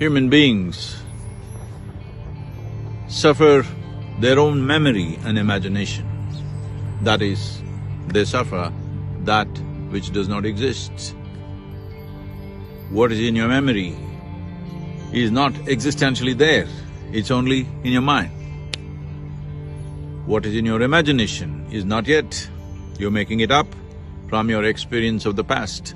Human beings suffer their own memory and imagination. That is, they suffer that which does not exist. What is in your memory is not existentially there, it's only in your mind. What is in your imagination is not yet, you're making it up from your experience of the past.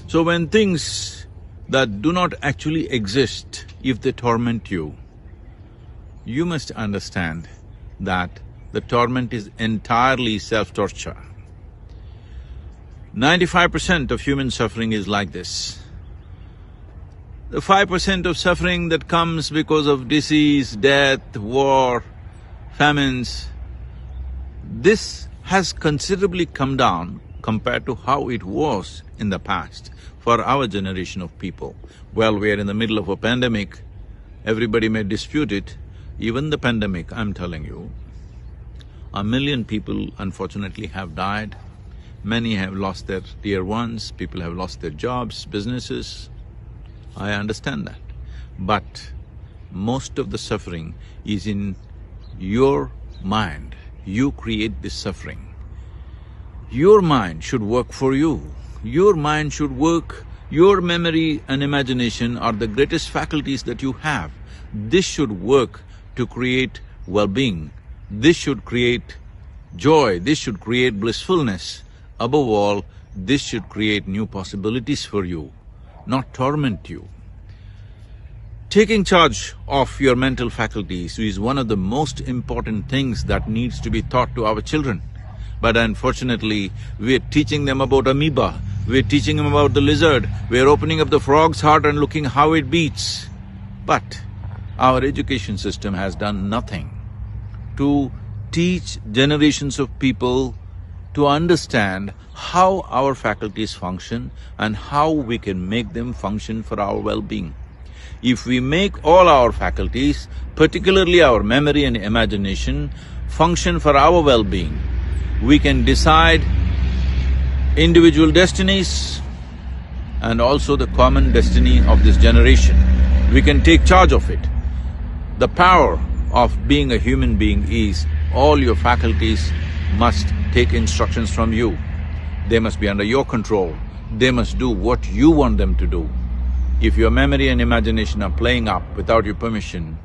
So when things that do not actually exist, if they torment you, you must understand that the torment is entirely self-torture. 95% of human suffering is like this. The 5% of suffering that comes because of disease, death, war, famines, this has considerably come down compared to how it was in the past for our generation of people. Well, we are in the middle of a pandemic, everybody may dispute it, even the pandemic, I'm telling you, 1 million people unfortunately have died, many have lost their dear ones, people have lost their jobs, businesses. I understand that. But most of the suffering is in your mind. You create this suffering. Your mind should work for you. Your mind should work, your memory and imagination are the greatest faculties that you have. This should work to create well-being. This should create joy, this should create blissfulness. Above all, this should create new possibilities for you, not torment you. Taking charge of your mental faculties is one of the most important things that needs to be taught to our children. But unfortunately, we're teaching them about amoeba, we're teaching them about the lizard, we're opening up the frog's heart and looking how it beats. But our education system has done nothing to teach generations of people to understand how our faculties function and how we can make them function for our well-being. If we make all our faculties, particularly our memory and imagination, function for our well-being, we can decide individual destinies and also the common destiny of this generation. We can take charge of it. The power of being a human being is all your faculties must take instructions from you. They must be under your control. They must do what you want them to do. If your memory and imagination are playing up without your permission,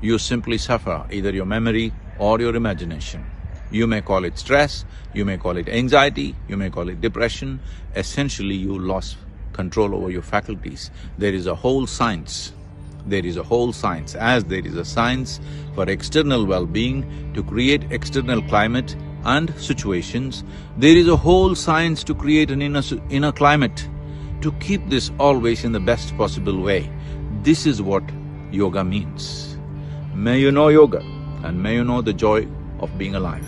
you simply suffer either your memory or your imagination. You may call it stress, you may call it anxiety, you may call it depression. Essentially, you lost control over your faculties. There is a whole science. There is a whole science. As there is a science for external well-being, to create external climate and situations, there is a whole science to create an inner climate, to keep this always in the best possible way. This is what yoga means. May you know yoga and may you know the joy of being alive.